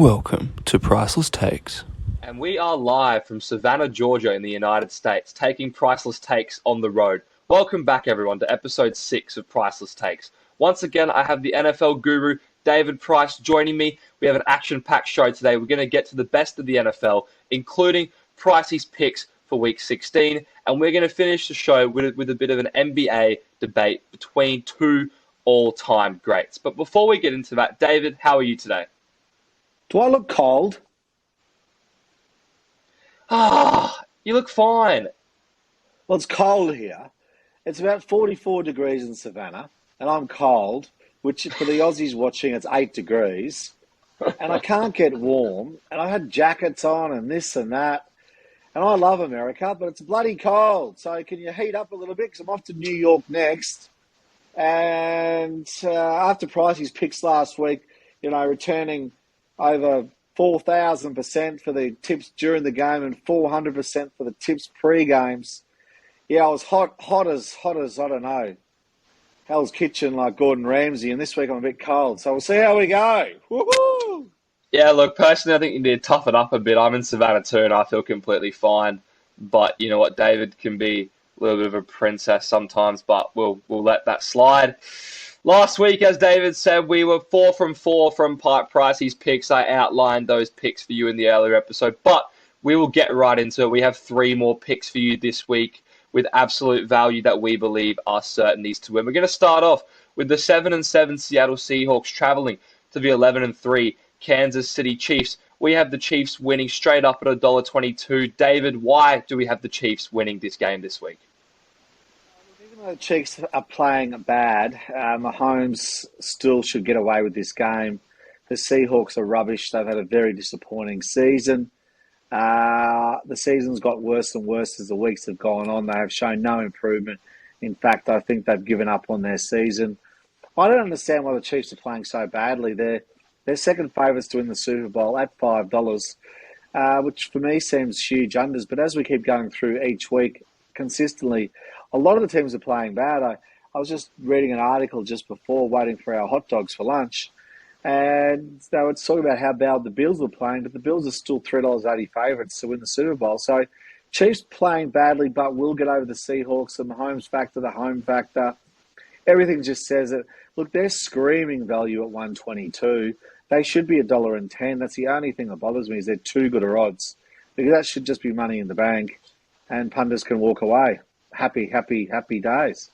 Welcome to Priceless Takes. And we are live from Savannah, Georgia in the United States, taking Priceless Takes on the road. Welcome back, everyone, to episode 6 of Priceless Takes. Once again, I have the NFL guru, David Price, joining me. We have an action-packed show today. We're going to get to the best of the NFL, including Pricey's picks for Week 16, and we're going to finish the show with a bit of an NBA debate between two all-time greats. But before we get into that, David, how are you today? Do I look cold? You look fine. Well, it's cold here. It's about 44 degrees in Savannah, and I'm cold, which for the Aussies watching, it's 8 degrees. And I can't get warm, and I had jackets on and this and that. And I love America, but it's bloody cold. So can you heat up a little bit? Because I'm off to New York next. And after Pricey's picks last week, returning over 4,000% for the tips during the game and 400% for the tips pre-games. Yeah, I was hot as, I don't know, Hell's Kitchen like Gordon Ramsay, and this week I'm a bit cold. So we'll see how we go. Woohoo! Yeah, look, personally, I think you need to tough it up a bit. I'm in Savannah too, and I feel completely fine. But you know what, David can be a little bit of a princess sometimes, but we'll let that slide. Last week, as David said, we were 4 from 4 from Pricey's picks. I outlined those picks for you in the earlier episode, but we will get right into it. We have 3 more picks for you this week with absolute value that we believe are certainties to win. We're going to start off with the 7-7 Seattle Seahawks traveling to the 11-3 Kansas City Chiefs. We have the Chiefs winning straight up at $1.22. David, why do we have the Chiefs winning this game this week? Even though the Chiefs are playing bad, Mahomes still should get away with this game. The Seahawks are rubbish. They've had a very disappointing season. The season's got worse and worse as the weeks have gone on. They have shown no improvement. In fact, I think they've given up on their season. I don't understand why the Chiefs are playing so badly. They're second favourites to win the Super Bowl at $5, which for me seems huge unders. But as we keep going through each week consistently, a lot of the teams are playing bad. I was just reading an article just before, waiting for our hot dogs for lunch, and they were talking about how bad the Bills were playing, but the Bills are still $3.80 favourites to win the Super Bowl. So Chiefs playing badly, but will get over the Seahawks, the Mahomes factor, the home factor. Everything just says it. Look, they're screaming value at $1.22. They should be $1.10. That's the only thing that bothers me is they're too good at odds, because that should just be money in the bank, and punters can walk away. Happy days.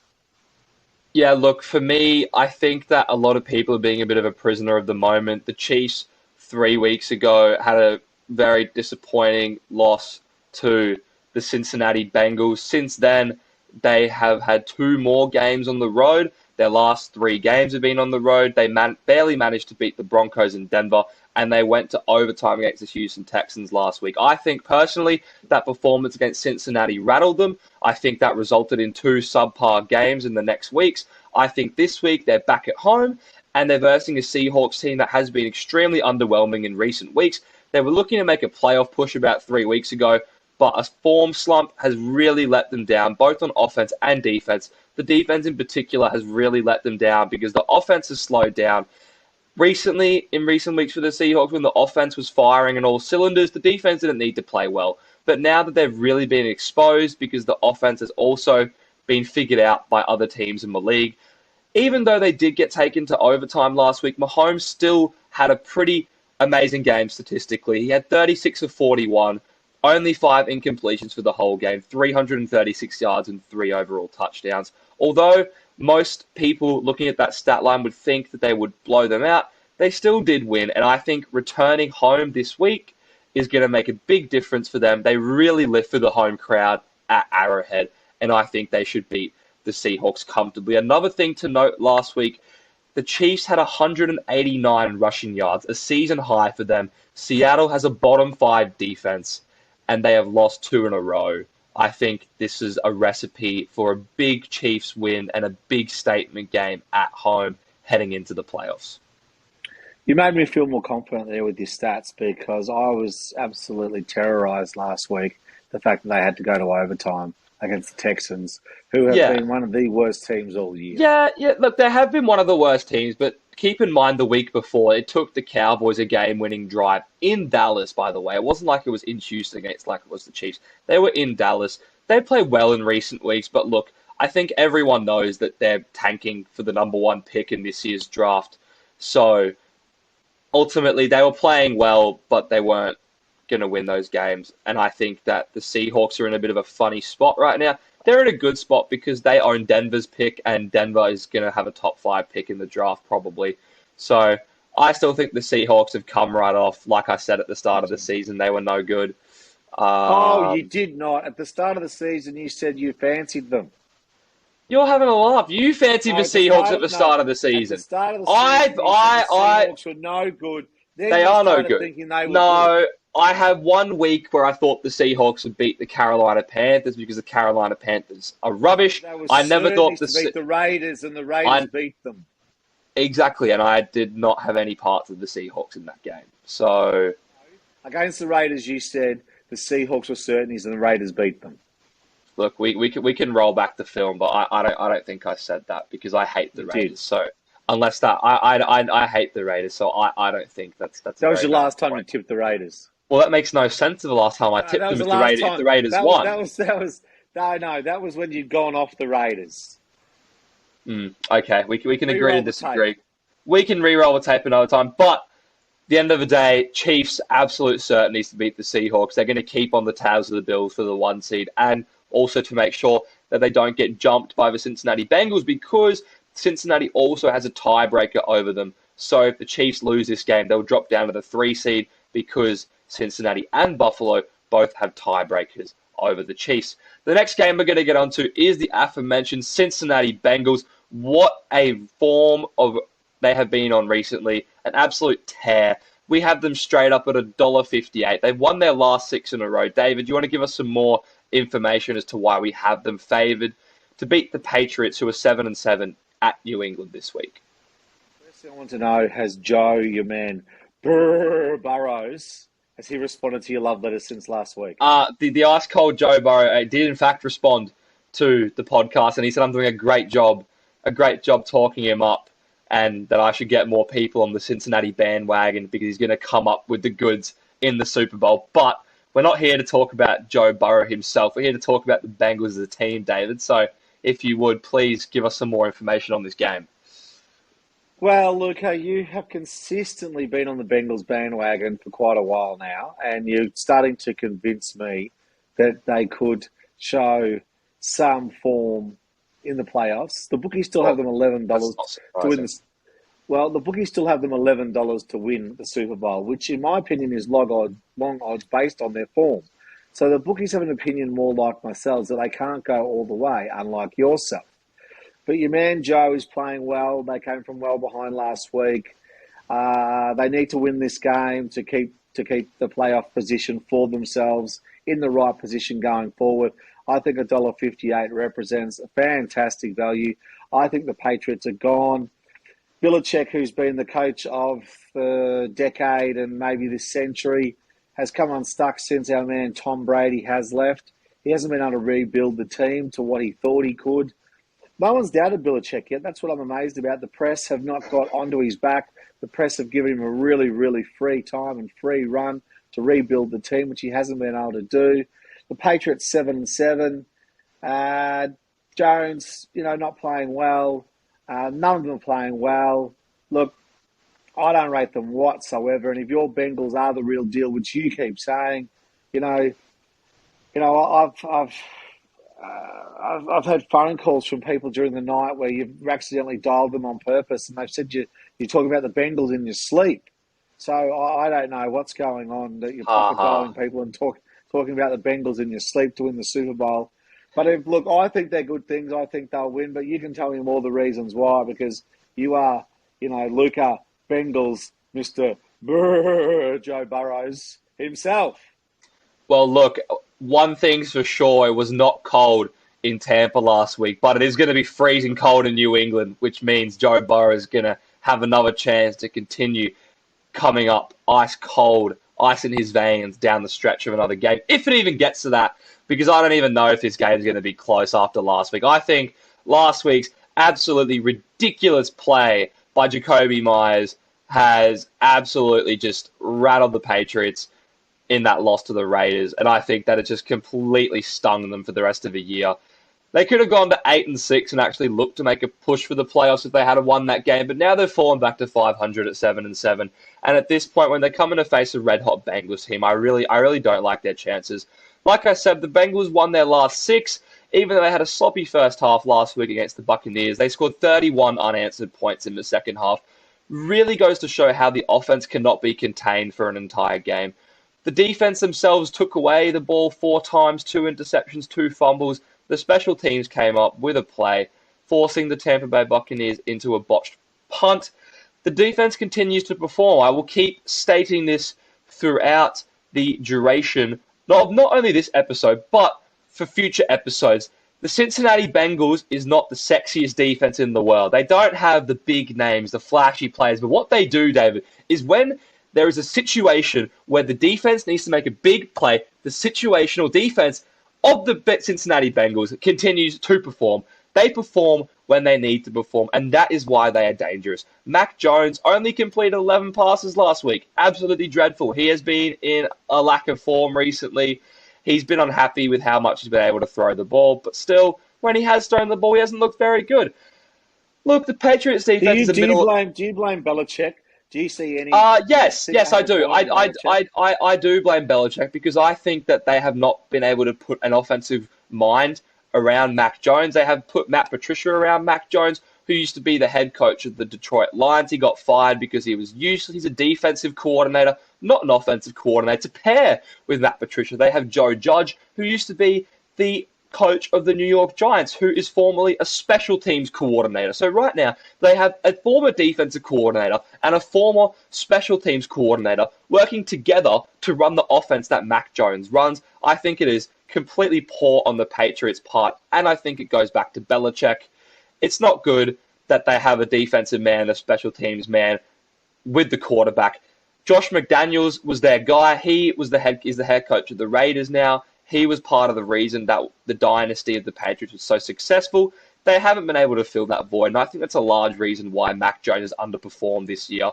Yeah, look, for me, I think that a lot of people are being a bit of a prisoner of the moment. The Chiefs 3 weeks ago had a very disappointing loss to the Cincinnati Bengals. Since then, they have had 2 more games on the road. Their last 3 games have been on the road. They barely managed to beat the Broncos in Denver, and they went to overtime against the Houston Texans last week. I think, personally, that performance against Cincinnati rattled them. I think that resulted in 2 subpar games in the next weeks. I think this week they're back at home, and they're versing a Seahawks team that has been extremely underwhelming in recent weeks. They were looking to make a playoff push about 3 weeks ago, but a form slump has really let them down, both on offense and defense. The defense in particular has really let them down because the offense has slowed down. In recent weeks for the Seahawks, when the offense was firing on all cylinders, the defense didn't need to play well. But now that they've really been exposed because the offense has also been figured out by other teams in the league, even though they did get taken to overtime last week, Mahomes still had a pretty amazing game statistically. He had 36 of 41, only 5 incompletions for the whole game, 336 yards and 3 overall touchdowns. Although most people looking at that stat line would think that they would blow them out, they still did win. And I think returning home this week is going to make a big difference for them. They really live for the home crowd at Arrowhead, and I think they should beat the Seahawks comfortably. Another thing to note last week, the Chiefs had 189 rushing yards, a season high for them. Seattle has a bottom 5 defense, and they have lost 2 in a row. I think this is a recipe for a big Chiefs win and a big statement game at home heading into the playoffs. You made me feel more confident there with your stats, because I was absolutely terrorised last week, the fact that they had to go to overtime. against the Texans, who have Yeah. been one of the worst teams all year. Yeah. Look, they have been one of the worst teams, but keep in mind the week before, it took the Cowboys a game-winning drive in Dallas, by the way. It wasn't like it was in Houston against like it was the Chiefs. They were in Dallas. They played well in recent weeks, but look, I think everyone knows that they're tanking for the number one pick in this year's draft. So ultimately, they were playing well, but they weren't going to win those games. And I think that the Seahawks are in a bit of a funny spot right now. They're in a good spot because they own Denver's pick, and Denver is going to have a top 5 pick in the draft probably. So I still think the Seahawks have come right off. Like I said at the start of the season, they were no good. Oh, you did not. At the start of the season, you said you fancied them. You're having a laugh. You fancied the Seahawks at the start of the season. At the start of the season, the Seahawks were no good. Then they are no good. Thinking they were good. I had 1 week where I thought the Seahawks would beat the Carolina Panthers because the Carolina Panthers are rubbish. I never thought to beat the Raiders, and the Raiders beat them. Exactly, and I did not have any parts of the Seahawks in that game. So against the Raiders, you said the Seahawks were certainties and the Raiders beat them. Look, we can roll back the film, but I don't think I said that because I hate the Raiders. So unless that, I hate the Raiders. So I don't think that's. That was your last time you tipped the Raiders. Well, that makes no sense of the last time I tipped them if the Raiders won. That was when you'd gone off the Raiders. Okay, we can agree to disagree. We can re-roll the tape another time, but at the end of the day, Chiefs absolute certainties to beat the Seahawks. They're going to keep on the tails of the Bills for the 1 seed, and also to make sure that they don't get jumped by the Cincinnati Bengals because Cincinnati also has a tiebreaker over them. So if the Chiefs lose this game, they'll drop down to the 3 seed because Cincinnati and Buffalo both have tiebreakers over the Chiefs. The next game we're going to get onto is the aforementioned Cincinnati Bengals. What a form of they have been on recently, an absolute tear. We have them straight up at $1.58. They've won their last 6 in a row. David, do you want to give us some more information as to why we have them favored to beat the Patriots, who are 7-7 at New England this week? First thing I want to know, has Joe, your man, Burrows, has he responded to your love letter since last week? The ice-cold Joe Burrow did in fact respond to the podcast, and he said I'm doing a great job talking him up, and that I should get more people on the Cincinnati bandwagon because he's going to come up with the goods in the Super Bowl. But we're not here to talk about Joe Burrow himself. We're here to talk about the Bengals as a team, David. So if you would, please give us some more information on this game. Well, Luca, you have consistently been on the Bengals bandwagon for quite a while now, and you're starting to convince me that they could show some form in the playoffs. The bookies still have them $11 to win this. Well, the bookies still have them $11 to win the Super Bowl, which in my opinion is long odds based on their form. So the bookies have an opinion more like myself that they can't go all the way, unlike yourself. But your man Joe is playing well. They came from well behind last week. They need to win this game to keep the playoff position for themselves in the right position going forward. I think $1.58 represents a fantastic value. I think the Patriots are gone. Belichick, who's been the coach of the decade and maybe this century, has come unstuck since our man Tom Brady has left. He hasn't been able to rebuild the team to what he thought he could. No one's doubted Belichick yet. That's what I'm amazed about. The press have not got onto his back. The press have given him a really, really free time and free run to rebuild the team, which he hasn't been able to do. The Patriots 7-7. Jones, not playing well. None of them are playing well. Look, I don't rate them whatsoever. And if your Bengals are the real deal, which you keep saying, I've had phone calls from people during the night where you've accidentally dialed them on purpose, and they've said you're talking about the Bengals in your sleep. So I don't know what's going on that you're dialing people and talking about the Bengals in your sleep to win the Super Bowl. But I think they're good things. I think they'll win. But you can tell me more the reasons why, because you are, Luca Bengals, Mr. Joe Burrows himself. Well, look, one thing's for sure, it was not cold in Tampa last week, but it is going to be freezing cold in New England, which means Joe Burrow is going to have another chance to continue coming up ice cold ice in his veins down the stretch of another game, if it even gets to that, because I don't even know if this game is going to be close after last week. I think last week's absolutely ridiculous play by Jacoby Myers has absolutely just rattled the Patriots in that loss to the Raiders, and I think that it just completely stung them for the rest of the year. They could have gone to 8-6 and actually looked to make a push for the playoffs if they had won that game, but now they've fallen back to 500 at 7-7. And at this point, when they come in to face a red-hot Bengals team, I really don't like their chances. Like I said, the Bengals won their last 6, even though they had a sloppy first half last week against the Buccaneers. They scored 31 unanswered points in the second half. Really goes to show how the offense cannot be contained for an entire game. The defense themselves took away the ball 4 times, 2 interceptions, 2 fumbles. The special teams came up with a play, forcing the Tampa Bay Buccaneers into a botched punt. The defense continues to perform. I will keep stating this throughout the duration, not only this episode, but for future episodes. The Cincinnati Bengals is not the sexiest defense in the world. They don't have the big names, the flashy players, but what they do, David, is when there is a situation where the defense needs to make a big play, the situational defense of the Cincinnati Bengals continues to perform. They perform when they need to perform, and that is why they are dangerous. Mac Jones only completed 11 passes last week. Absolutely dreadful. He has been in a lack of form recently. He's been unhappy with how much he's been able to throw the ball, but still, when he has thrown the ball, he hasn't looked very good. Look, the Patriots defense is a middle... Do you blame Belichick? Do you see any... Yes, I do. I do blame Belichick because I think that they have not been able to put an offensive mind around Mac Jones. They have put Matt Patricia around Mac Jones, who used to be the head coach of the Detroit Lions. He got fired because he was useless. He's a defensive coordinator, not an offensive coordinator. To pair with Matt Patricia, they have Joe Judge, who used to be the coach of the New York Giants, who is formerly a special teams coordinator. So right now, they have a former defensive coordinator and a former special teams coordinator working together to run the offense that Mac Jones runs. I think it is completely poor on the Patriots' part, and I think it goes back to Belichick. It's not good that they have a defensive man and a special teams man with the quarterback. Josh McDaniels was their guy. He is the head coach of the Raiders now. He was part of the reason that the dynasty of the Patriots was so successful. They haven't been able to fill that void, and I think that's a large reason why Mac Jones has underperformed this year.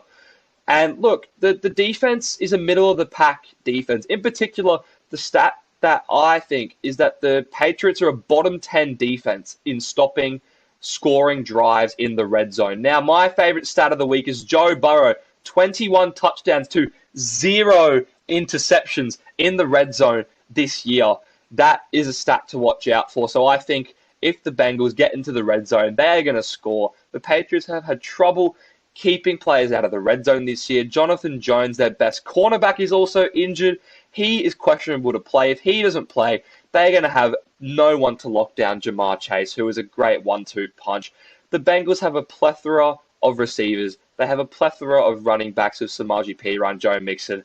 And look, the defense is a middle-of-the-pack defense. In particular, the stat that I think is that the Patriots are a bottom 10 defense in stopping scoring drives in the red zone. Now, my favorite stat of the week is Joe Burrow, 21 touchdowns to 0 interceptions in the red zone this year. That is a stat to watch out for. So I think if the Bengals get into the red zone, they're going to score. The Patriots have had trouble keeping players out of the red zone this year. Jonathan Jones, their best cornerback, is also injured. He is questionable to play. If he doesn't play, they're going to have no one to lock down Jamar Chase, who is a great 1-2 punch. The Bengals have a plethora of receivers. They have a plethora of running backs with Samaje Perine, Joe Mixon.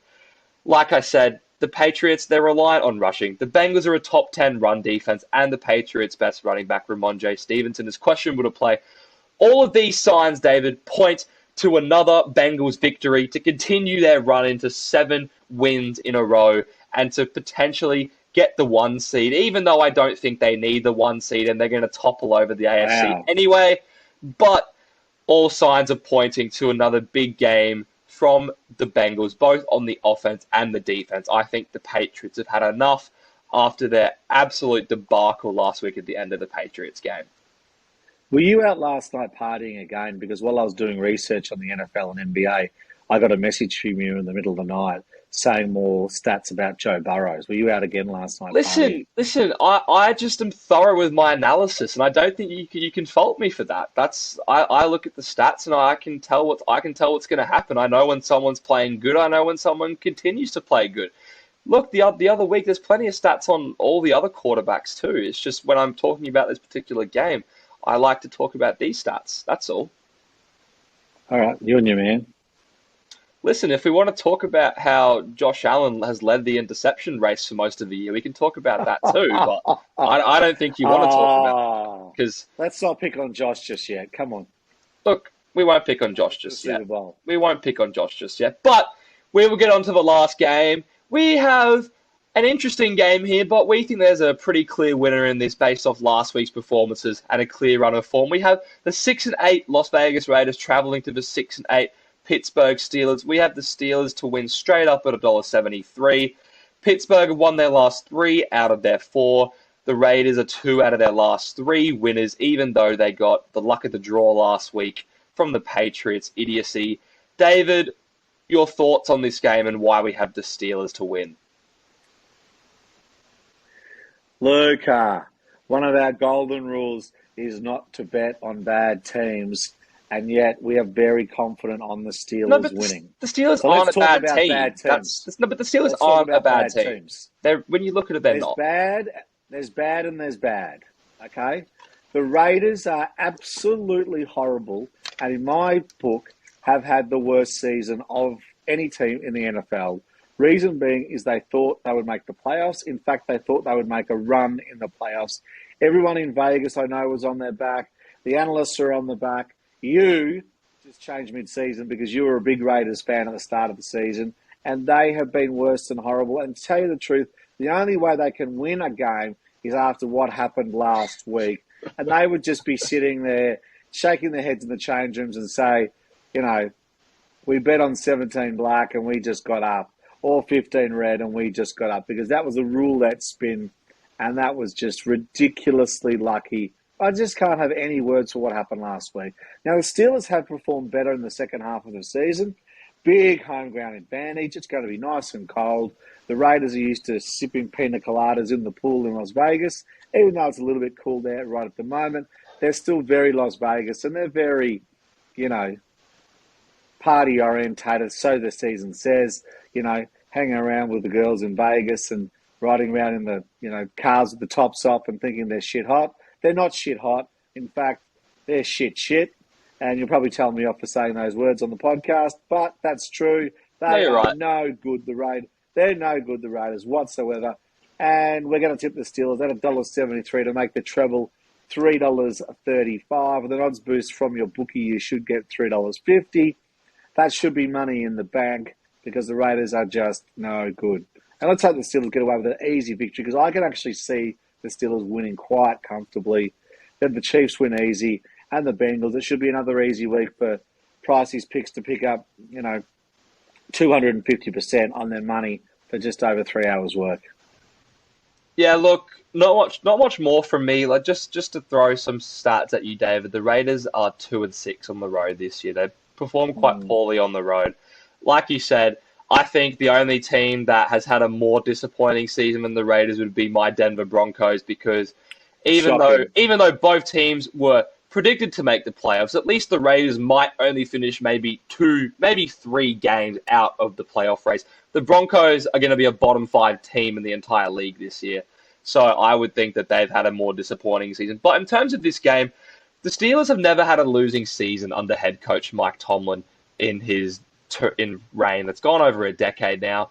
Like I said, the Patriots, they're reliant on rushing. The Bengals are a top 10 run defense, and the Patriots' best running back, Ramondre Stevenson, is questionable to play. All of these signs, David, point to another Bengals victory to continue their run into 7 wins in a row and to potentially get the 1 seed, even though I don't think they need the 1 seed and they're going to topple over the AFC anyway. But all signs are pointing to another big game from the Bengals, both on the offense and the defense. I think the Patriots have had enough after their absolute debacle last week at the end of the Patriots game. Were you out last night partying again? Because while I was doing research on the NFL and NBA, I got a message from you in the middle of the night saying more stats about Joe Burrows. Were you out again last night? Listen, I just am thorough with my analysis, and I don't think you can fault me for that. I look at the stats and I can tell what's going to happen. I know when someone's playing good. I know when someone continues to play good. Look, the other week, there's plenty of stats on all the other quarterbacks too. It's just when I'm talking about this particular game, I like to talk about these stats. That's all. All right, you and your man. Listen, if we want to talk about how Josh Allen has led the interception race for most of the year, we can talk about that too. But I don't think you want to talk about that because let's not pick on Josh just yet. Come on. Look, we won't pick on Josh just yet. We won't pick on Josh just yet. But we will get on to the last game. We have an interesting game here, but we think there's a pretty clear winner in this based off last week's performances and a clear run of form. We have the 6-8 Las Vegas Raiders traveling to the 6-8 Pittsburgh Steelers. We have the Steelers to win straight up at $1.73. Pittsburgh have won their last 3 out of their 4. The Raiders are 2 out of their last 3 winners, even though they got the luck of the draw last week from the Patriots' idiocy. David, your thoughts on this game and why we have the Steelers to win? Luca, one of our golden rules is not to bet on bad teams, and yet we are very confident on the Steelers winning. The Steelers aren't a bad team. But the Steelers aren't a bad team. When you look at it, they're not. There's bad and there's bad, okay? The Raiders are absolutely horrible, and in my book, have had the worst season of any team in the NFL. Reason being is they thought they would make the playoffs. In fact, they thought they would make a run in the playoffs. Everyone in Vegas, I know, was on their back. The analysts are on the back. You just changed mid-season because you were a big Raiders fan at the start of the season, and they have been worse than horrible. And to tell you the truth, the only way they can win a game is after what happened last week. And they would just be sitting there shaking their heads in the change rooms and say, you know, we bet on 17 black and we just got up. Or 15 red and we just got up, because that was a roulette spin and that was just ridiculously lucky. I just can't have any words for what happened last week. Now, the Steelers have performed better in the second half of the season. Big home ground advantage. It's going to be nice and cold. The Raiders are used to sipping pina coladas in the pool in Las Vegas. Even though it's a little bit cool there right at the moment, they're still very Las Vegas and they're very, party orientated, so the season says, hanging around with the girls in Vegas and riding around in the, cars with the tops off and thinking they're shit hot. They're not shit hot. In fact, they're shit. And you'll probably tell me off for saying those words on the podcast, but that's true. They are right. No good, the Raiders. They're no good, the Raiders, whatsoever. And we're going to tip the Steelers at $1.73 to make the treble $3.35. With an odds boost from your bookie, you should get $3.50. That should be money in the bank because the Raiders are just no good. And let's hope the Steelers get away with an easy victory, because I can actually see the Steelers winning quite comfortably. Then the Chiefs win easy, and the Bengals. It should be another easy week for Pricey's picks to pick up, 250% on their money for just over 3 hours' work. Yeah, look, not much more from me. Like just to throw some stats at you, David. The Raiders are 2-6 on the road this year. They've performed quite poorly on the road. Like you said, I think the only team that has had a more disappointing season than the Raiders would be my Denver Broncos, because even though both teams were predicted to make the playoffs, at least the Raiders might only finish maybe 3 games out of the playoff race. The Broncos are going to be a bottom 5 team in the entire league this year. So I would think that they've had a more disappointing season. But in terms of this game, the Steelers have never had a losing season under head coach Mike Tomlin in his reign. That's gone over a decade now.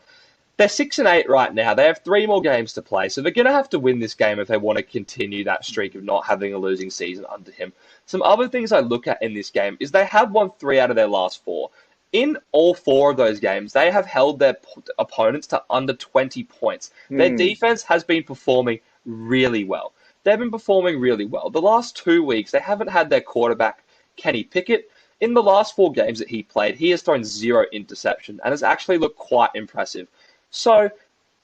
They're 6-8 right now. They have 3 more games to play, so they're going to have to win this game if they want to continue that streak of not having a losing season under him. Some other things I look at in this game is they have won 3 out of their last 4. In all 4 of those games, they have held their opponents to under 20 points. Their defense has been performing really well. They've been performing really well. The last 2 weeks, they haven't had their quarterback, Kenny Pickett. In the last 4 games that he played, he has thrown 0 interception and has actually looked quite impressive. So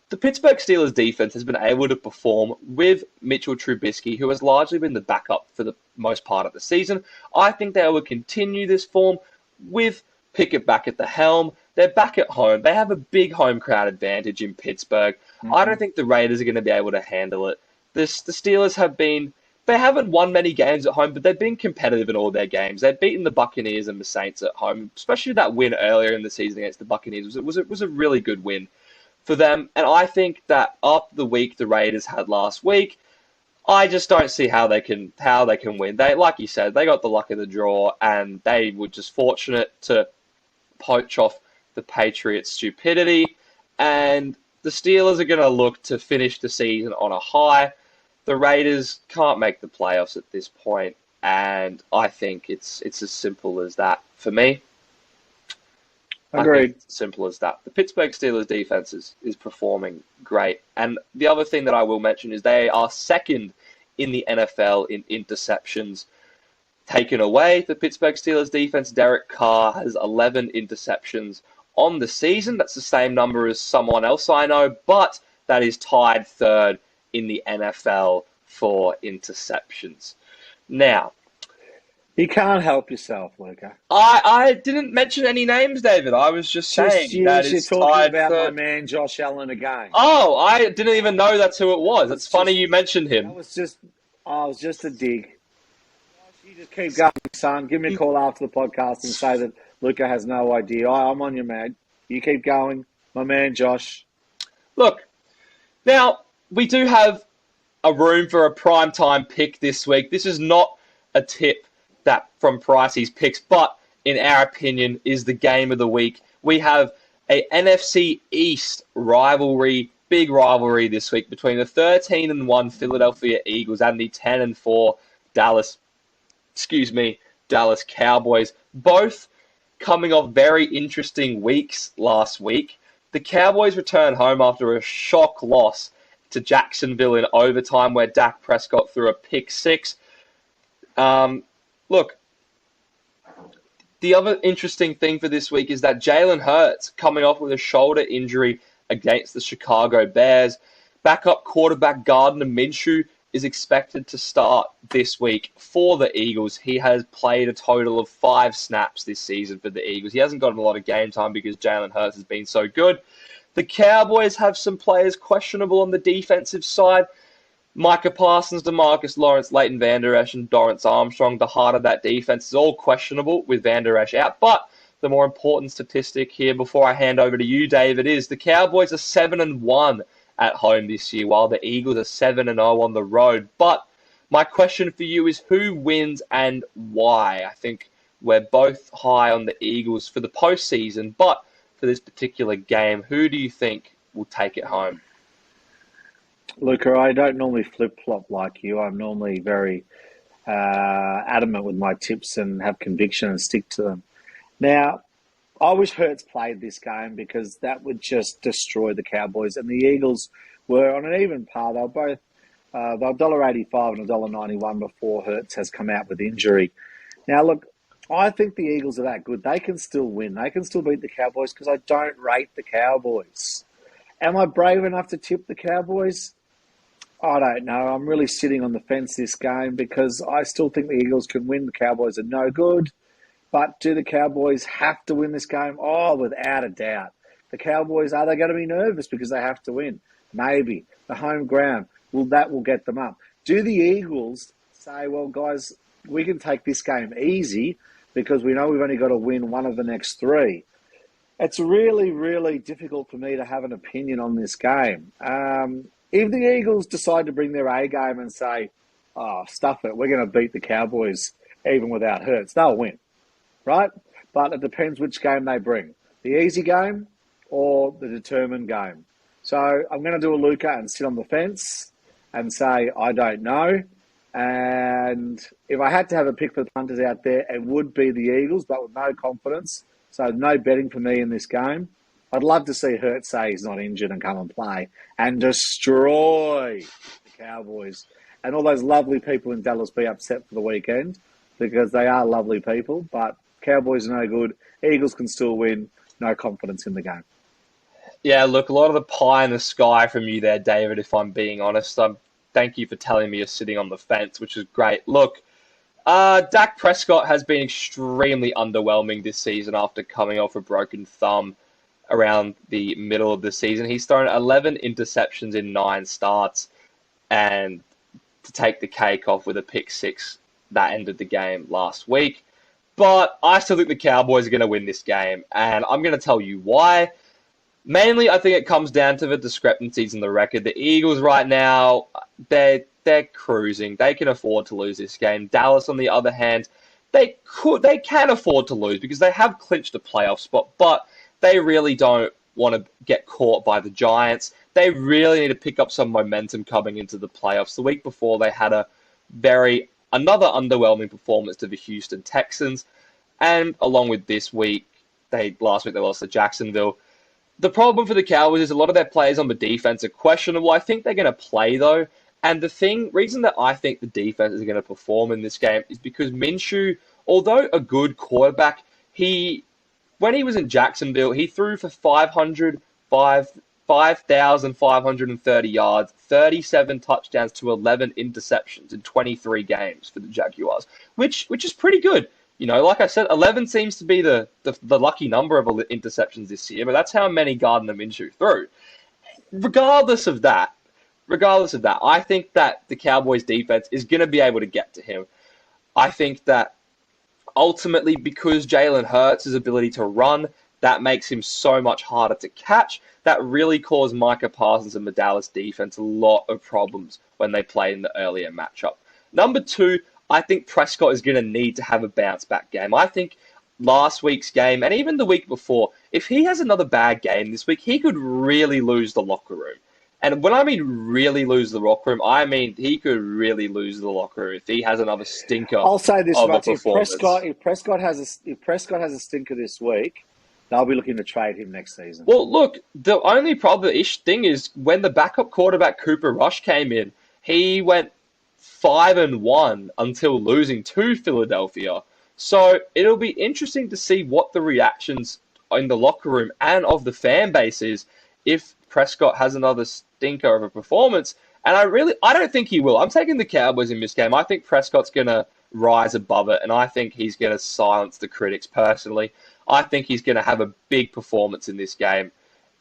the Pittsburgh Steelers defense has been able to perform with Mitchell Trubisky, who has largely been the backup for the most part of the season. I think they will continue this form with Pickett back at the helm. They're back at home. They have a big home crowd advantage in Pittsburgh. I don't think the Raiders are going to be able to handle it. The Steelers they haven't won many games at home, but they've been competitive in all their games. They've beaten the Buccaneers and the Saints at home, especially that win earlier in the season against the Buccaneers. It was a really good win for them. And I think that after the week the Raiders had last week, I just don't see how they can win. They, like you said, they got the luck of the draw, and they were just fortunate to poach off the Patriots' stupidity. And the Steelers are going to look to finish the season on a high. The Raiders can't make the playoffs at this point, and I think it's as simple as that for me. I think Agreed. it's simple as that. The Pittsburgh Steelers defense is performing great. And the other thing that I will mention is they are second in the NFL in interceptions taken away. The Pittsburgh Steelers defense, Derek Carr, has 11 interceptions on the season. That's the same number as someone else I know, but that is tied third in the NFL for interceptions. Now, You can't help yourself, Luca. I didn't mention any names, David. I was just saying You're that it's talking tied about my third. man Josh Allen again. Oh, I didn't even know that's who it was. It's funny you mentioned him. That was just a dig. You just keep going, son. Give me a call after the podcast and say that Luca has no idea. I'm on your man. You keep going. My man Josh. Look, now we do have a room for a primetime pick this week. This is not a tip that from Pricey's picks, but in our opinion is the game of the week. We have a NFC East rivalry, big rivalry this week between the 13-1 Philadelphia Eagles and the 10-4 Dallas Cowboys. Both coming off very interesting weeks last week. The Cowboys return home after a shock loss to Jacksonville in overtime where Dak Prescott threw a pick six. Look, the other interesting thing for this week is that Jalen Hurts, coming off with a shoulder injury against the Chicago Bears, backup quarterback Gardner Minshew is expected to start this week for the Eagles. He has played a total of 5 snaps this season for the Eagles. He hasn't gotten a lot of game time because Jalen Hurts has been so good. The Cowboys have some players questionable on the defensive side. Micah Parsons, DeMarcus Lawrence, Leighton Vander Esch, and Dorrance Armstrong, the heart of that defense, is all questionable with Vander Esch out. But the more important statistic here before I hand over to you, David, is the Cowboys are 7-1 at home this year, while the Eagles are 7-0 on the road. But my question for you is who wins and why? I think we're both high on the Eagles for the postseason, but for this particular game, who do you think will take it home? Luca, I don't normally flip-flop like you. I'm normally very adamant with my tips and have conviction and stick to them. Now, I wish Hurts played this game because that would just destroy the Cowboys. And the Eagles were on an even par. They were both they're $1.85 and $1.91 before Hurts has come out with injury. Now, look, I think the Eagles are that good. They can still win. They can still beat the Cowboys because I don't rate the Cowboys. Am I brave enough to tip the Cowboys? I don't know. I'm really sitting on the fence this game because I still think the Eagles can win. The Cowboys are no good. But do the Cowboys have to win this game? Oh, without a doubt. The Cowboys, are they going to be nervous because they have to win? Maybe. The home ground, that will get them up. Do the Eagles say, well, guys, we can take this game easy because we know we've only got to win one of the next 3? It's really, really difficult for me to have an opinion on this game. If the Eagles decide to bring their A game and say, oh, stuff it, we're going to beat the Cowboys even without Hurts, they'll win, right? But it depends which game they bring, the easy game or the determined game. So I'm going to do a Luca and sit on the fence and say, I don't know. And if I had to have a pick for the punters out there, it would be the Eagles, but with no confidence. So no betting for me in this game. I'd love to see Hurts say he's not injured and come and play and destroy the Cowboys. And all those lovely people in Dallas be upset for the weekend because they are lovely people. But Cowboys are no good. Eagles can still win. No confidence in the game. Yeah, look, a lot of the pie in the sky from you there, David, if I'm being honest. Thank you for telling me you're sitting on the fence, which is great. Look, Dak Prescott has been extremely underwhelming this season after coming off a broken thumb around the middle of the season. He's thrown 11 interceptions in 9 starts, and to take the cake off with a pick six that ended the game last week. But I still think the Cowboys are going to win this game, and I'm going to tell you why. Mainly, I think it comes down to the discrepancies in the record. The Eagles right now, they're cruising. They can afford to lose this game. Dallas, on the other hand, they can afford to lose because they have clinched a playoff spot, but they really don't want to get caught by the Giants. They really need to pick up some momentum coming into the playoffs. The week before, they had another underwhelming performance to the Houston Texans. And along with this week, last week they lost to Jacksonville. The problem for the Cowboys is a lot of their players on the defense are questionable. I think they're going to play, though. And reason that I think the defense is going to perform in this game is because Minshew, although a good quarterback, when he was in Jacksonville, he threw for 5,530 yards, 37 touchdowns to 11 interceptions in 23 games for the Jaguars, which is pretty good. Like I said, 11 seems to be the lucky number of interceptions this year, but that's how many Gardner Minshew threw. Regardless of that, I think that the Cowboys defense is going to be able to get to him. I think that ultimately, because Jalen Hurts' ability to run, that makes him so much harder to catch. That really caused Micah Parsons and the Dallas defense a lot of problems when they played in the earlier matchup. Number 2, I think Prescott is going to need to have a bounce-back game. I think last week's game, and even the week before, if he has another bad game this week, he could really lose the locker room. And when I mean really lose the locker room, I mean he could really lose the locker room if he has another stinker. I'll say this much: if Prescott has a stinker this week, they'll be looking to trade him next season. Well, look, the only problem-ish thing is when the backup quarterback Cooper Rush came in, he went 5-1 until losing to Philadelphia. So it'll be interesting to see what the reactions in the locker room and of the fan base is if Prescott has another stinker of a performance. And I don't think he will. I'm taking the Cowboys in this game. I think Prescott's going to rise above it, and I think he's going to silence the critics personally. I think he's going to have a big performance in this game,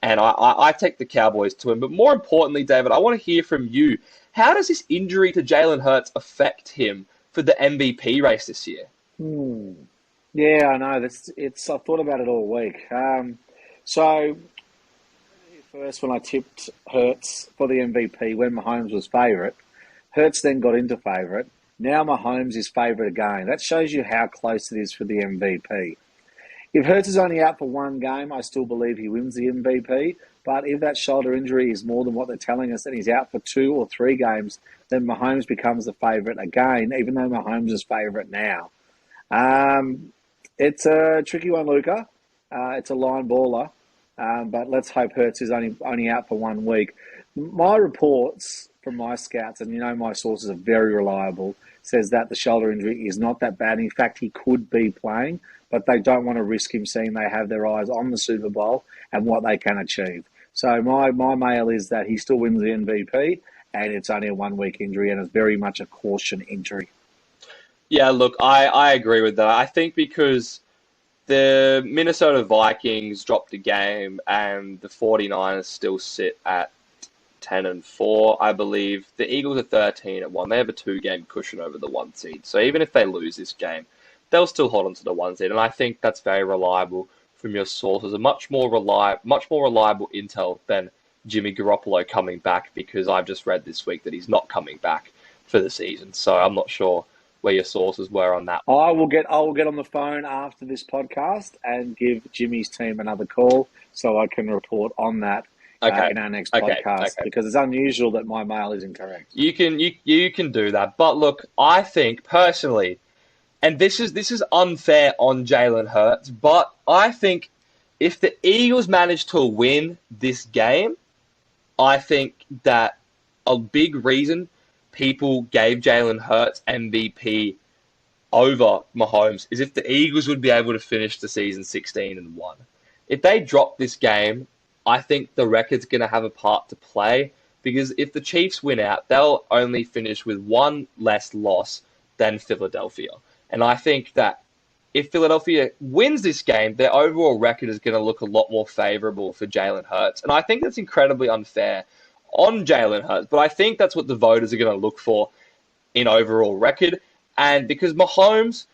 and I take the Cowboys to him. But more importantly, David, I want to hear from you. How does this injury to Jalen Hurts affect him for the MVP race this year? Yeah, I know. I've thought about it all week. So first, when I tipped Hurts for the MVP when Mahomes was favourite, Hurts then got into favourite. Now Mahomes is favourite again. That shows you how close it is for the MVP. If Hurts is only out for one game, I still believe he wins the MVP. But if that shoulder injury is more than what they're telling us and he's out for 2 or 3 games, then Mahomes becomes the favourite again, even though Mahomes is favourite now. It's a tricky one, Luca. It's a line baller. But let's hope Hurts is only out for 1 week. My reports from my scouts, and my sources are very reliable, says that the shoulder injury is not that bad. In fact, he could be playing, but they don't want to risk him, seeing they have their eyes on the Super Bowl and what they can achieve. So my mail is that he still wins the MVP, and it's only a 1 week injury, and it's very much a caution injury. Yeah, look, I agree with that. I think because the Minnesota Vikings dropped a game and the 49ers still sit at 10-4, I believe. The Eagles are 13-1. They have a 2-game cushion over the 1 seed. So even if they lose this game, they'll still hold on to the 1 seed. And I think that's very reliable from your sources. A much more reliable intel than Jimmy Garoppolo coming back, because I've just read this week that he's not coming back for the season. So I'm not sure where your sources were on that. I will get on the phone after this podcast and give Jimmy's team another call so I can report on that in our next podcast, because it's unusual that my mail is incorrect. You can do that. But look, I think personally, and this is unfair on Jalen Hurts, but I think if the Eagles manage to win this game, I think that a big reason people gave Jalen Hurts MVP over Mahomes is if the Eagles would be able to finish the season 16-1. If they drop this game, I think the record's going to have a part to play, because if the Chiefs win out, they'll only finish with 1 less loss than Philadelphia. And I think that if Philadelphia wins this game, their overall record is going to look a lot more favorable for Jalen Hurts. And I think that's incredibly unfair on Jalen Hurts, but I think that's what the voters are going to look for in overall record. And because Mahomes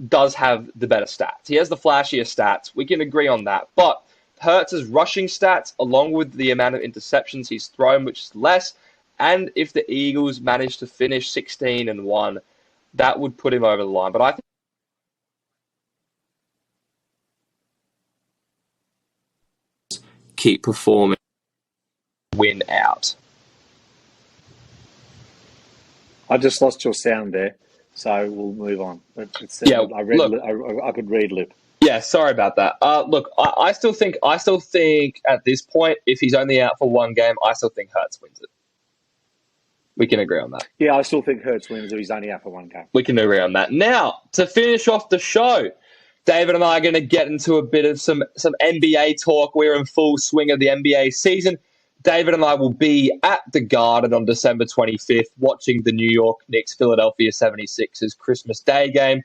does have the better stats, he has the flashier stats, we can agree on that. But Hurts' rushing stats, along with the amount of interceptions he's thrown, which is less, and if the Eagles manage to finish 16-1, that would put him over the line. But I think keep performing, win out. I just lost your sound there, so we'll move on. But I could read lip. Yeah, sorry about that. Look, I still think at this point, if he's only out for one game, I still think Hurts wins it. We can agree on that. Yeah, I still think Hurts wins if he's only out for one game. We can agree on that. Now, to finish off the show, David and I are going to get into a bit of some NBA talk. We're in full swing of the NBA season. David and I will be at the Garden on December 25th watching the New York Knicks Philadelphia 76ers Christmas Day game.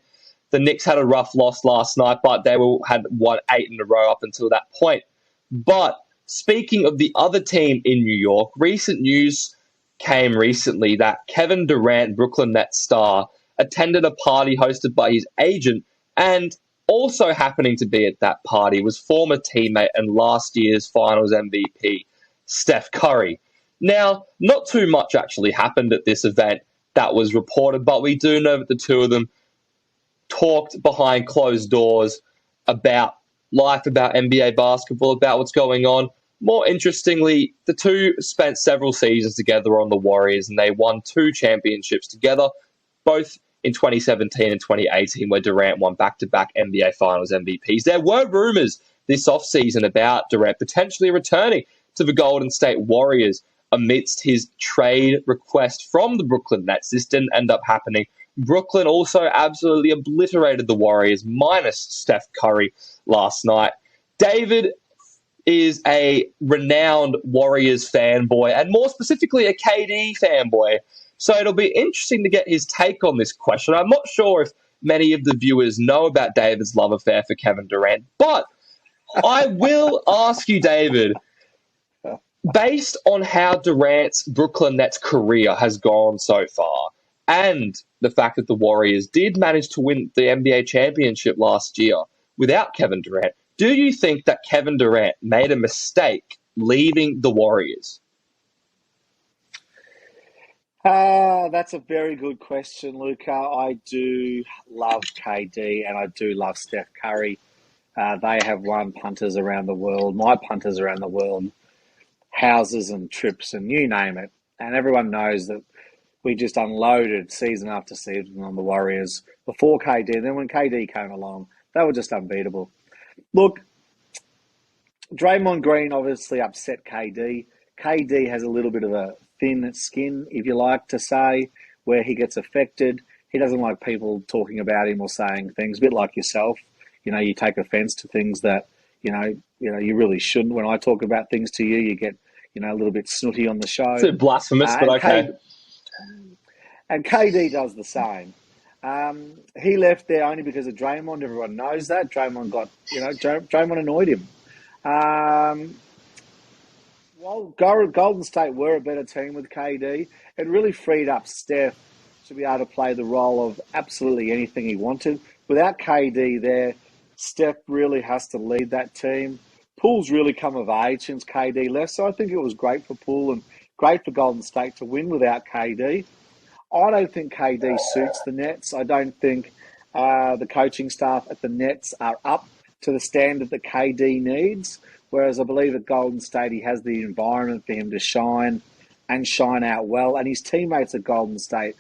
The Knicks had a rough loss last night, but they had won 8 in a row up until that point. But speaking of the other team in New York, recent news came recently that Kevin Durant, Brooklyn Nets star, attended a party hosted by his agent, and also happening to be at that party was former teammate and last year's Finals MVP, Steph Curry. Now, not too much actually happened at this event that was reported, but we do know that the two of them talked behind closed doors about life, about NBA basketball, about what's going on. More interestingly, the two spent several seasons together on the Warriors, and they won 2 championships together, both in 2017 and 2018, where Durant won back-to-back NBA Finals MVPs. There were rumors this offseason about Durant potentially returning to the Golden State Warriors amidst his trade request from the Brooklyn Nets. This didn't end up happening. Brooklyn also absolutely obliterated the Warriors, minus Steph Curry last night. David is a renowned Warriors fanboy, and more specifically a KD fanboy. So it'll be interesting to get his take on this question. I'm not sure if many of the viewers know about David's love affair for Kevin Durant, but I will ask you, David, based on how Durant's Brooklyn Nets career has gone so far, and the fact that the Warriors did manage to win the NBA championship last year without Kevin Durant, do you think that Kevin Durant made a mistake leaving the Warriors? That's a very good question, Luca. I do love KD and I do love Steph Curry. They have won punters around the world, my punters around the world, houses and trips and you name it. And everyone knows that we just unloaded season after season on the Warriors before KD. And then when KD came along, they were just unbeatable. Look, Draymond Green obviously upset KD. KD has a little bit of a thin skin, if you like to say, where he gets affected. He doesn't like people talking about him or saying things, a bit like yourself. You know, you take offense to things that, you really shouldn't. When I talk about things to you, you get, a little bit snooty on the show. It's a bit blasphemous, but okay. And KD does the same. He left there only because of Draymond. Everyone knows that. Draymond annoyed him. While Golden State were a better team with KD, it really freed up Steph to be able to play the role of absolutely anything he wanted. Without KD there, Steph really has to lead that team. Poole's really come of age since KD left, so I think it was great for Poole and great for Golden State to win without KD. I don't think KD suits the Nets. I don't think the coaching staff at the Nets are up to the standard that KD needs, whereas I believe at Golden State he has the environment for him to shine and shine out well. And his teammates at Golden State,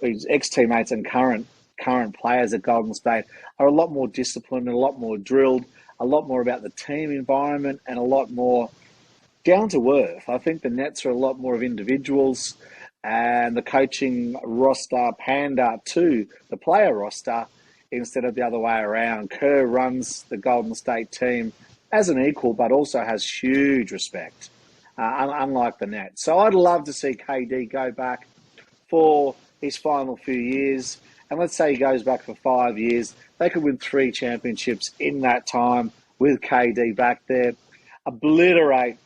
his ex-teammates and current players at Golden State, are a lot more disciplined and a lot more drilled, a lot more about the team environment and a lot more down to earth. I think the Nets are a lot more of individuals, and the coaching roster pander to the player roster instead of the other way around. Kerr runs the Golden State team as an equal, but also has huge respect, unlike the Nets. So I'd love to see KD go back for his final few years. And let's say he goes back for 5 years. They could win 3 championships in that time with KD back there. Obliterate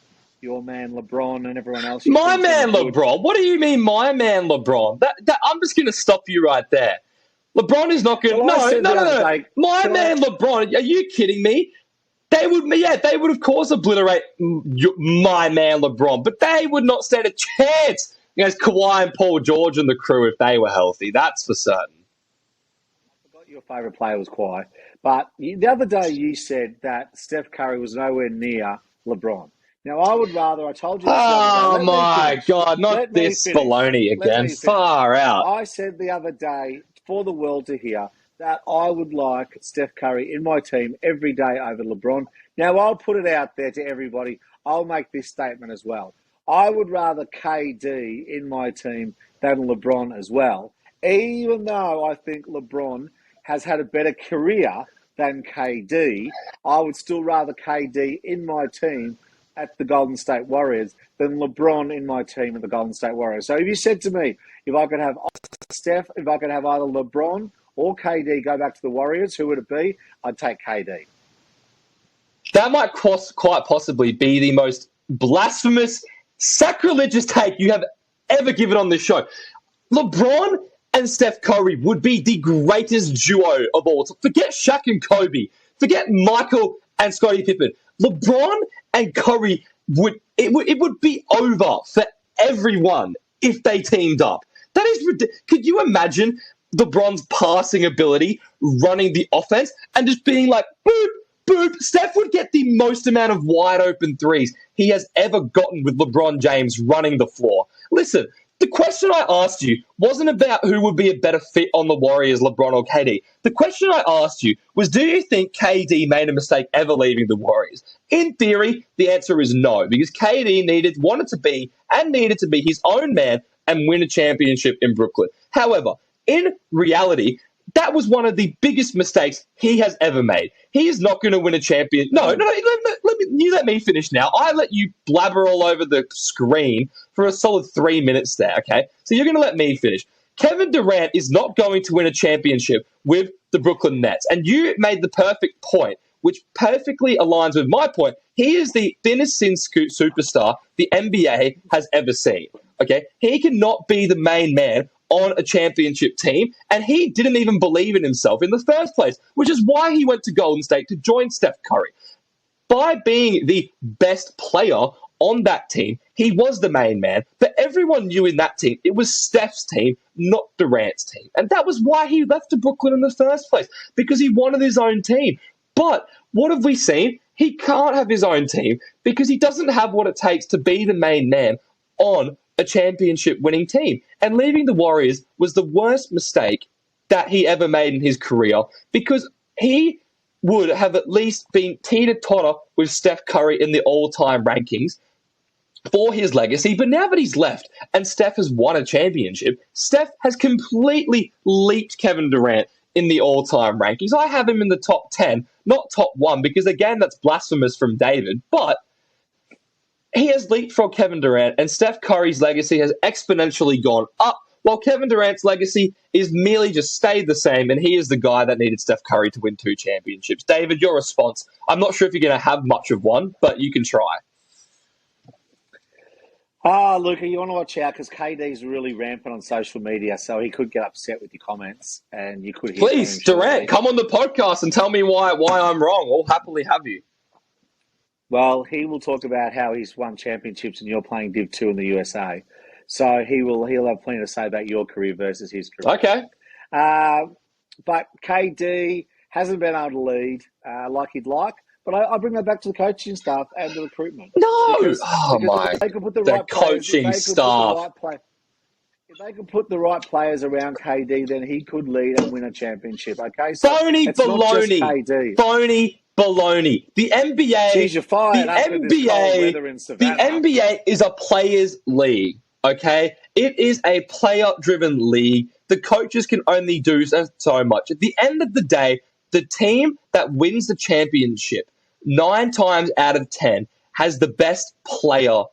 your man LeBron and everyone else. My man LeBron? What do you mean, my man LeBron? I'm just going to stop you right there. LeBron is not going to... No. My man LeBron, are you kidding me? They would of course obliterate my man LeBron, but they would not stand a chance against Kawhi and Paul George and the crew if they were healthy. That's for certain. I forgot your favourite player was Kawhi, but the other day you said that Steph Curry was nowhere near LeBron. Now, I would rather, I told you this Oh, my God, not this baloney again. Far out. I said the other day, for the world to hear, that I would like Steph Curry in my team every day over LeBron. Now, I'll put it out there to everybody. I'll make this statement as well. I would rather KD in my team than LeBron as well, even though I think LeBron has had a better career than KD. I would still rather KD in my team at the Golden State Warriors than LeBron in my team at the Golden State Warriors. So if you said to me, if I could have Steph, if I could have either LeBron or KD go back to the Warriors, who would it be? I'd take KD. That might quite possibly be the most blasphemous, sacrilegious take you have ever given on this show. LeBron and Steph Curry would be the greatest duo of all time. Forget Shaq and Kobe. Forget Michael and Scottie Pippen. LeBron and Curry would be over for everyone if they teamed up. That is ridiculous. Could you imagine LeBron's passing ability, running the offense, and just being like, boop, boop? Steph would get the most amount of wide open threes he has ever gotten with LeBron James running the floor. Listen, the question I asked you wasn't about who would be a better fit on the Warriors, LeBron or KD. The question I asked you was, do you think KD made a mistake ever leaving the Warriors? In theory, the answer is no, because KD wanted to be his own man and win a championship in Brooklyn. However, in reality, that was one of the biggest mistakes he has ever made. He is not going to win a champion. No, let me finish now. I let you blabber all over the screen for a solid 3 minutes there, okay? So you're going to let me finish. Kevin Durant is not going to win a championship with the Brooklyn Nets. And you made the perfect point, which perfectly aligns with my point. He is the thinnest sin scoot superstar the NBA has ever seen, okay? He cannot be the main man on a championship team, and he didn't even believe in himself in the first place, which is why he went to Golden State to join Steph Curry. By being the best player on that team, he was the main man, but everyone knew in that team it was Steph's team, not Durant's team. And that was why he left to Brooklyn in the first place, because he wanted his own team. But what have we seen? He can't have his own team because he doesn't have what it takes to be the main man on a championship-winning team. And leaving the Warriors was the worst mistake that he ever made in his career, because he would have at least been teeter-totter with Steph Curry in the all-time rankings for his legacy. But now that he's left and Steph has won a championship, Steph has completely leaped Kevin Durant in the all-time rankings. I have him in the top 10, not top 1, because, again, that's blasphemous from David, but he has leapfrogged Kevin Durant, and Steph Curry's legacy has exponentially gone up, while Kevin Durant's legacy is merely just stayed the same, and he is the guy that needed Steph Curry to win 2 championships. David, your response. I'm not sure if you're going to have much of one, but you can try. Luca, you want to watch out because KD's really rampant on social media, so he could get upset with your comments, and you could hear Please, Durant, come on the podcast and tell me why I'm wrong. I'll happily have you. Well, he will talk about how he's won championships and you're playing Div 2 in the USA. So he'll have plenty to say about your career versus his career. Okay. But KD hasn't been able to lead like he'd like. But I bring that back to the coaching staff and the recruitment. No! Because they could put the coaching staff. If they could put the right players around KD, then he could lead and win a championship. Okay, so Phony baloney. Phony baloney. The NBA. Jeez, you're fired the NBA is a players' league. Okay, it is a player-driven league. The coaches can only do so much. At the end of the day, the team that wins the championship 9 times out of 10 has the best player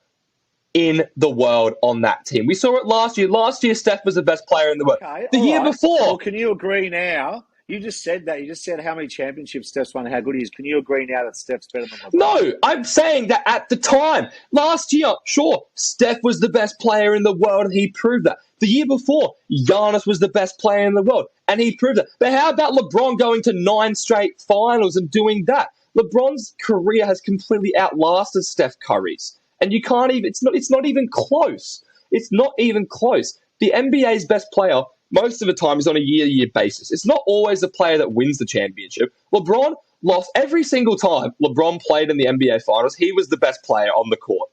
in the world on that team. We saw it last year. Last year, Steph was the best player in the world. Okay, the year before. Well, can you agree now? You just said that. You just said how many championships Steph's won and how good he is. Can you agree now that Steph's better than LeBron? No, I'm saying that at the time. Last year, sure, Steph was the best player in the world and he proved that. The year before, Giannis was the best player in the world and he proved that. But how about LeBron going to 9 straight finals and doing that? LeBron's career has completely outlasted Steph Curry's. And you can't even, it's not even close. It's not even close. The NBA's best player most of the time is on a year-to-year basis. It's not always the player that wins the championship. LeBron lost every single time LeBron played in the NBA Finals. He was the best player on the court.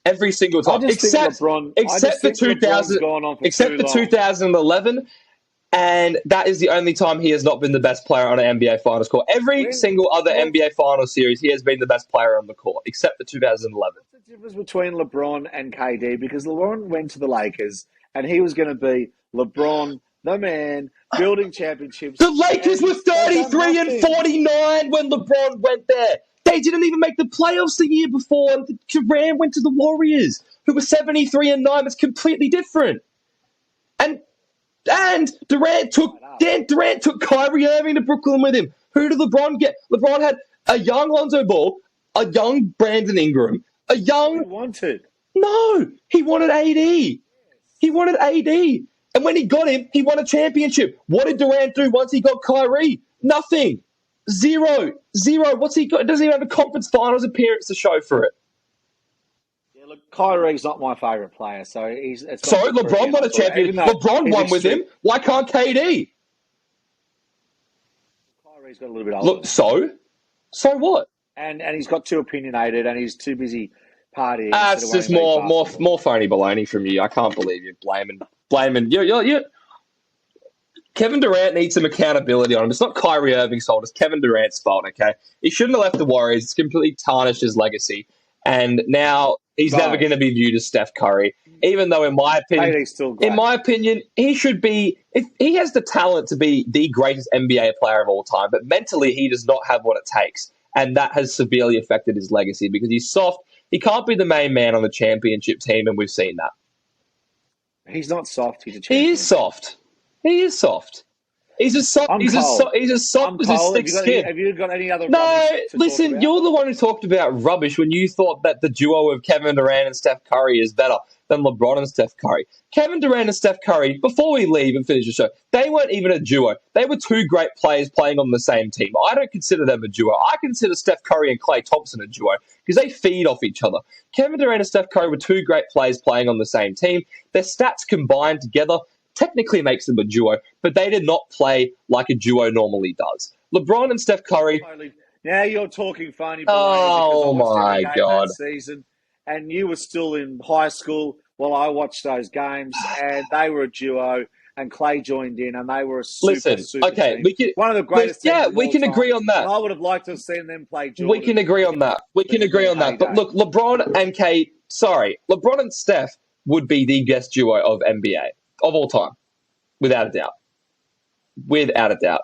Every single time. Except for 2011. And that is the only time he has not been the best player on an NBA Finals court. Every single other NBA Finals series, he has been the best player on the court, except for 2011. What's the difference between LeBron and KD? Because LeBron went to the Lakers, and he was going to be LeBron, the man, building championships. The Lakers were 33 and 49 when LeBron went there. They didn't even make the playoffs the year before, and Durant went to the Warriors, who were 73 and 9. It's completely different. And Durant took Kyrie Irving to Brooklyn with him. Who did LeBron get? LeBron had a young Lonzo Ball, a young Brandon Ingram, a young... He wanted. No, he wanted AD. He wanted AD. And when he got him, he won a championship. What did Durant do once he got Kyrie? Nothing. Zero. What's he got? Doesn't even have a conference finals appearance to show for it. Yeah, look, Kyrie's not my favourite player, so he's... Sorry, LeBron won a championship. LeBron won with him. Why can't KD? Kyrie's got a little bit older. Look, so what? And he's got too opinionated, and he's too busy partying. It's just more phony baloney from you. I can't believe you blaming. You. Kevin Durant needs some accountability on him. It's not Kyrie Irving's fault. It's Kevin Durant's fault, okay? He shouldn't have left the Warriors. It's completely tarnished his legacy. And now he's never going to be viewed as Steph Curry, even though, in my opinion, he should be. If he has the talent to be the greatest NBA player of all time, but mentally he does not have what it takes, and that has severely affected his legacy because he's soft. He can't be the main man on the championship team, and we've seen that. He's not soft. He's a champion. He is soft. He's as soft. He's as soft as a thick skin. Have you got any other? No, listen. You're the one who talked about rubbish when you thought that the duo of Kevin Durant and Steph Curry is better than LeBron and Steph Curry. Kevin Durant and Steph Curry, before we leave and finish the show, they weren't even a duo. They were two great players playing on the same team. I don't consider them a duo. I consider Steph Curry and Klay Thompson a duo because they feed off each other. Kevin Durant and Steph Curry were two great players playing on the same team. Their stats combined together technically makes them a duo, but they did not play like a duo normally does. LeBron and Steph Curry... Now you're talking phony. Oh, my God. That season, and you were still in high school while I watched those games, and they were a duo, and Klay joined in, and they were a super team. One of the greatest teams of we can agree on that. And I would have liked to have seen them play Jordan. We can agree on that. But look, LeBron and Steph would be the best duo of NBA. Of all time, without a doubt.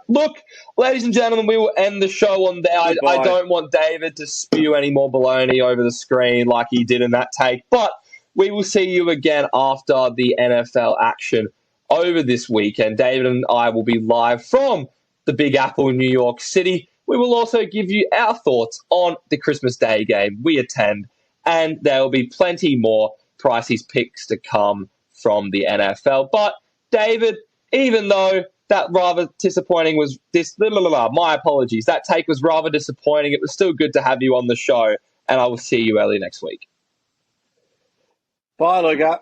Look, ladies and gentlemen, we will end the show on there. I don't want David to spew any more baloney over the screen like he did in that take, but we will see you again after the NFL action over this weekend. David and I will be live from the Big Apple in New York City. We will also give you our thoughts on the Christmas Day game we attend, and there will be plenty more Pricey's picks to come from the NFL. But, David, even though that rather disappointing was my apologies. That take was rather disappointing. It was still good to have you on the show, and I will see you early next week. Bye, Luca.